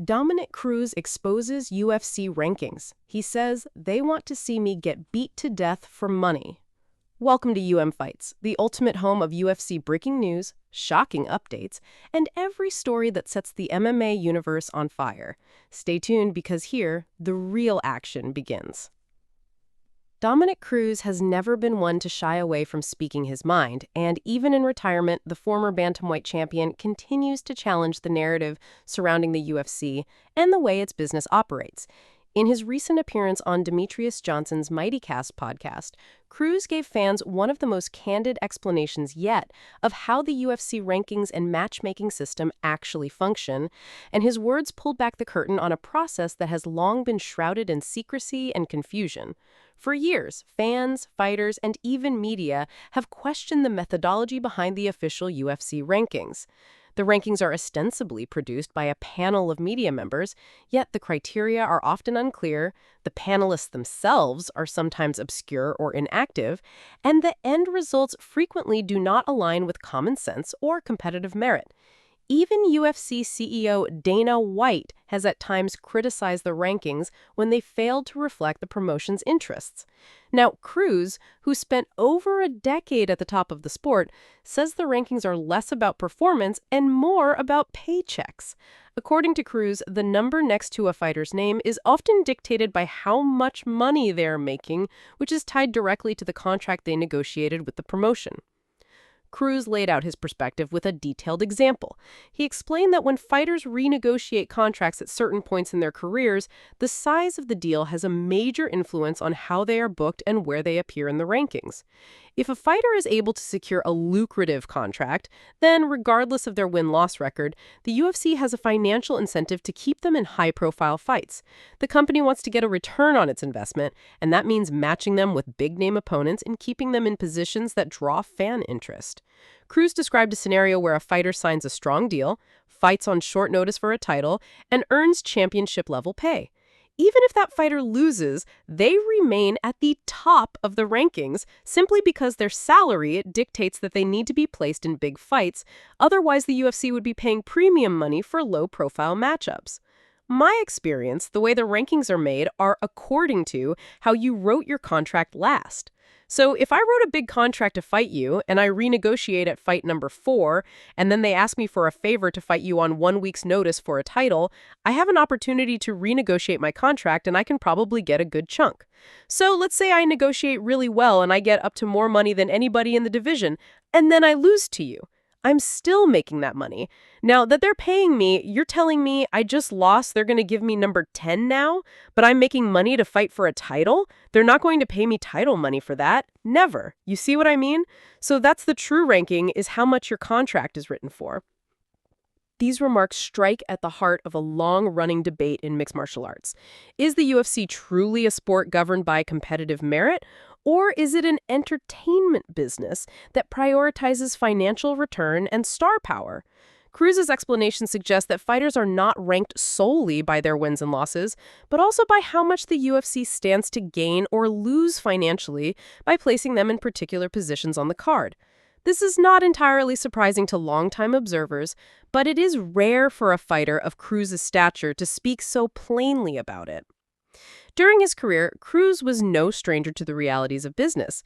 Dominick Cruz exposes UFC rankings. He says they want to see me get beat to death for money. Welcome to Fights, the ultimate home of UFC breaking news, shocking updates, and every story that sets the MMA universe on fire. Stay tuned because here, the real action begins. Dominick Cruz has never been one to shy away from speaking his mind, and even in retirement, the former bantamweight champion continues to challenge the narrative surrounding the UFC and the way its business operates. In his recent appearance on Demetrious Johnson's MightyCast podcast, Cruz gave fans one of the most candid explanations yet of how the UFC rankings and matchmaking system actually function, and his words pulled back the curtain on a process that has long been shrouded in secrecy and confusion. For years, fans, fighters, and even media have questioned the methodology behind the official UFC rankings. The rankings are ostensibly produced by a panel of media members, yet the criteria are often unclear, the panelists themselves are sometimes obscure or inactive, and the end results frequently do not align with common sense or competitive merit. Even UFC CEO Dana White has at times criticized the rankings when they failed to reflect the promotion's interests. Now, Cruz, who spent over a decade at the top of the sport, says the rankings are less about performance and more about paychecks. According to Cruz, the number next to a fighter's name is often dictated by how much money they're making, which is tied directly to the contract they negotiated with the promotion. Cruz laid out his perspective with a detailed example. He explained that when fighters renegotiate contracts at certain points in their careers, the size of the deal has a major influence on how they are booked and where they appear in the rankings. If a fighter is able to secure a lucrative contract, then regardless of their win-loss record, the UFC has a financial incentive to keep them in high-profile fights. The company wants to get a return on its investment, and that means matching them with big-name opponents and keeping them in positions that draw fan interest. Cruz described a scenario where a fighter signs a strong deal, fights on short notice for a title, and earns championship-level pay. Even if that fighter loses, they remain at the top of the rankings simply because their salary dictates that they need to be placed in big fights. Otherwise, the UFC would be paying premium money for low-profile matchups. My experience, the way the rankings are made are according to how you wrote your contract last. So if I wrote a big contract to fight you, and I renegotiate at fight number 4, and then they ask me for a favor to fight you on 1 week's notice for a title, I have an opportunity to renegotiate my contract, and I can probably get a good chunk. So let's say I negotiate really well, and I get up to more money than anybody in the division, and then I lose to you. I'm still making that money. Now that they're paying me, you're telling me I just lost, they're going to give me number 10 now, but I'm making money to fight for a title? They're not going to pay me title money for that. Never. You see what I mean? So that's the true ranking, is how much your contract is written for. These remarks strike at the heart of a long-running debate in mixed martial arts. Is the UFC truly a sport governed by competitive merit, or is it an entertainment business that prioritizes financial return and star power? Cruz's explanation suggests that fighters are not ranked solely by their wins and losses, but also by how much the UFC stands to gain or lose financially by placing them in particular positions on the card. This is not entirely surprising to longtime observers, but it is rare for a fighter of Cruz's stature to speak so plainly about it. During his career, Cruz was no stranger to the realities of business.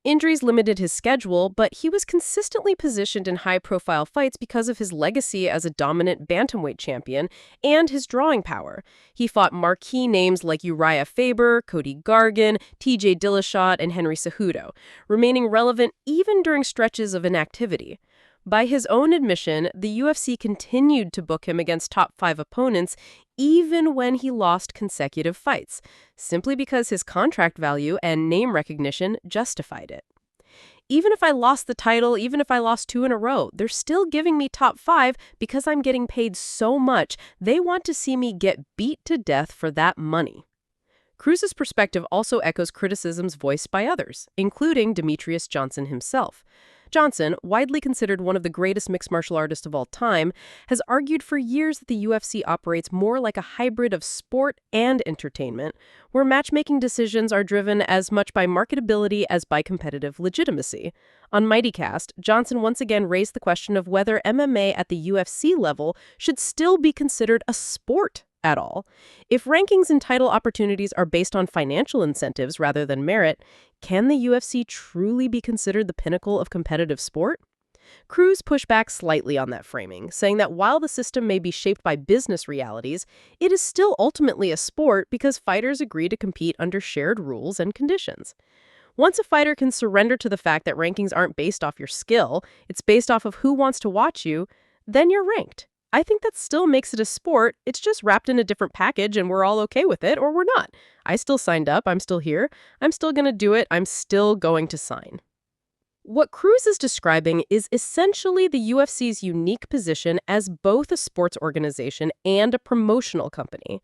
Injuries limited his schedule, but he was consistently positioned in high-profile fights because of his legacy as a dominant bantamweight champion and his drawing power. He fought marquee names like Uriah Faber, Cody Gargan, TJ Dillashaw, and Henry Cejudo, remaining relevant even during stretches of inactivity. By his own admission, the UFC continued to book him against top 5 opponents even when he lost consecutive fights, simply because his contract value and name recognition justified it. Even if I lost the title, even if I lost 2 in a row, they're still giving me top 5 because I'm getting paid so much. They want to see me get beat to death for that money. Cruz's perspective also echoes criticisms voiced by others, including Demetrious Johnson himself. Johnson, widely considered one of the greatest mixed martial artists of all time, has argued for years that the UFC operates more like a hybrid of sport and entertainment, where matchmaking decisions are driven as much by marketability as by competitive legitimacy. On MightyCast, Johnson once again raised the question of whether MMA at the UFC level should still be considered a sport at all. If rankings and title opportunities are based on financial incentives rather than merit, can the UFC truly be considered the pinnacle of competitive sport? Cruz pushed back slightly on that framing, saying that while the system may be shaped by business realities, it is still ultimately a sport because fighters agree to compete under shared rules and conditions. Once a fighter can surrender to the fact that rankings aren't based off your skill, it's based off of who wants to watch you, then you're ranked. I think that still makes it a sport. It's just wrapped in a different package and we're all okay with it, or we're not. I still signed up. I'm still here. I'm still going to do it. I'm still going to sign. What Cruz is describing is essentially the UFC's unique position as both a sports organization and a promotional company.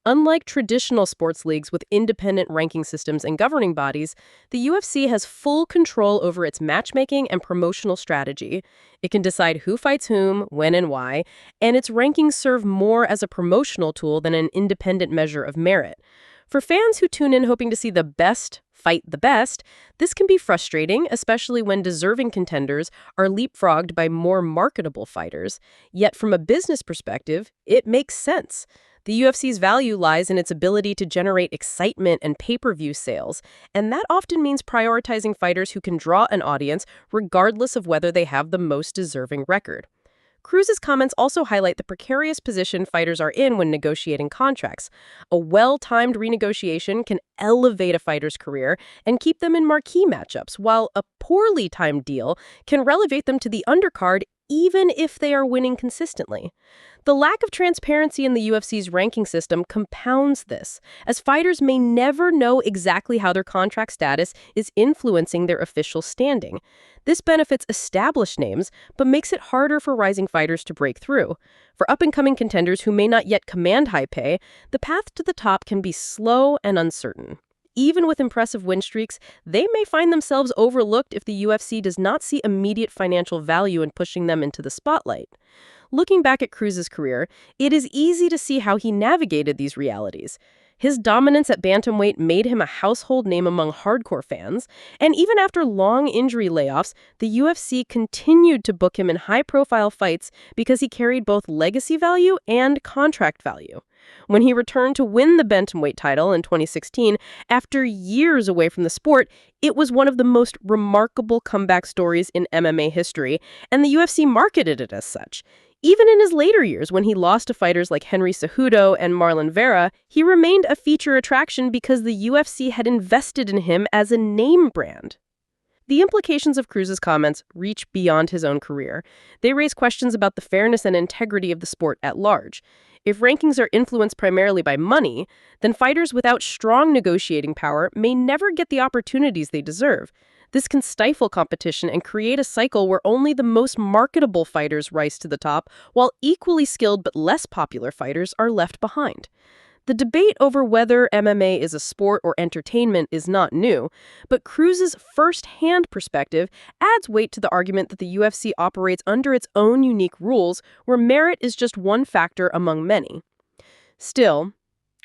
Unlike traditional sports leagues with independent ranking systems and governing bodies, the UFC has full control over its matchmaking and promotional strategy. It can decide who fights whom, when and why, and its rankings serve more as a promotional tool than an independent measure of merit. For fans who tune in hoping to see the best fight the best, this can be frustrating, especially when deserving contenders are leapfrogged by more marketable fighters. Yet from a business perspective, it makes sense. The UFC's value lies in its ability to generate excitement and pay-per-view sales, and that often means prioritizing fighters who can draw an audience regardless of whether they have the most deserving record. Cruz's comments also highlight the precarious position fighters are in when negotiating contracts. A well-timed renegotiation can elevate a fighter's career and keep them in marquee matchups, while a poorly timed deal can relegate them to the undercard even if they are winning consistently. The lack of transparency in the UFC's ranking system compounds this, as fighters may never know exactly how their contract status is influencing their official standing. This benefits established names, but makes it harder for rising fighters to break through. For up-and-coming contenders who may not yet command high pay, the path to the top can be slow and uncertain. Even with impressive win streaks, they may find themselves overlooked if the UFC does not see immediate financial value in pushing them into the spotlight. Looking back at Cruz's career, it is easy to see how he navigated these realities. His dominance at bantamweight made him a household name among hardcore fans, and even after long injury layoffs, the UFC continued to book him in high-profile fights because he carried both legacy value and contract value. When he returned to win the bantamweight title in 2016, after years away from the sport, it was one of the most remarkable comeback stories in MMA history, and the UFC marketed it as such. Even in his later years, when he lost to fighters like Henry Cejudo and Marlon Vera, he remained a feature attraction because the UFC had invested in him as a name brand. The implications of Cruz's comments reach beyond his own career. They raise questions about the fairness and integrity of the sport at large. If rankings are influenced primarily by money, then fighters without strong negotiating power may never get the opportunities they deserve. This can stifle competition and create a cycle where only the most marketable fighters rise to the top, while equally skilled but less popular fighters are left behind. The debate over whether MMA is a sport or entertainment is not new, but Cruz's first-hand perspective adds weight to the argument that the UFC operates under its own unique rules, where merit is just one factor among many. Still,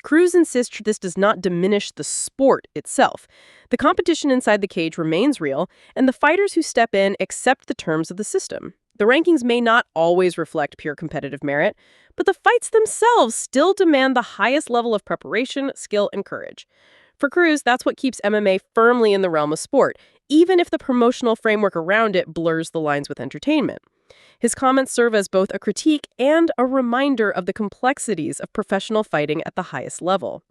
Cruz insists this does not diminish the sport itself. The competition inside the cage remains real, and the fighters who step in accept the terms of the system. The rankings may not always reflect pure competitive merit, but the fights themselves still demand the highest level of preparation, skill, and courage. For Cruz, that's what keeps MMA firmly in the realm of sport, even if the promotional framework around it blurs the lines with entertainment. His comments serve as both a critique and a reminder of the complexities of professional fighting at the highest level.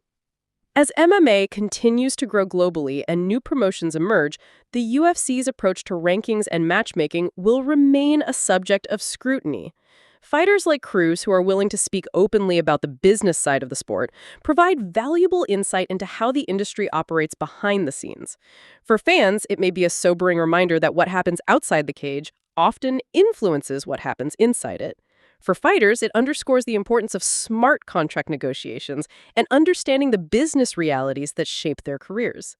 As MMA continues to grow globally and new promotions emerge, the UFC's approach to rankings and matchmaking will remain a subject of scrutiny. Fighters like Cruz, who are willing to speak openly about the business side of the sport, provide valuable insight into how the industry operates behind the scenes. For fans, it may be a sobering reminder that what happens outside the cage often influences what happens inside it. For fighters, it underscores the importance of smart contract negotiations and understanding the business realities that shape their careers.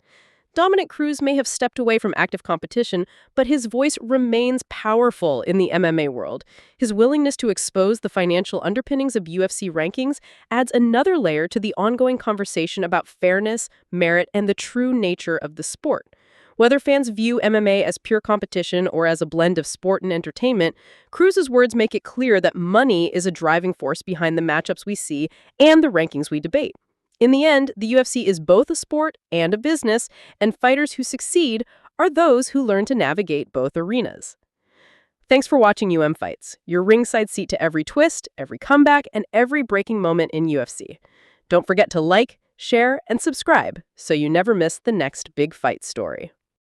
Dominick Cruz may have stepped away from active competition, but his voice remains powerful in the MMA world. His willingness to expose the financial underpinnings of UFC rankings adds another layer to the ongoing conversation about fairness, merit, and the true nature of the sport. Whether fans view MMA as pure competition or as a blend of sport and entertainment, Cruz's words make it clear that money is a driving force behind the matchups we see and the rankings we debate. In the end, the UFC is both a sport and a business, and fighters who succeed are those who learn to navigate both arenas. Thanks for watching Fights, your ringside seat to every twist, every comeback, and every breaking moment in UFC. Don't forget to like, share, and subscribe so you never miss the next big fight story.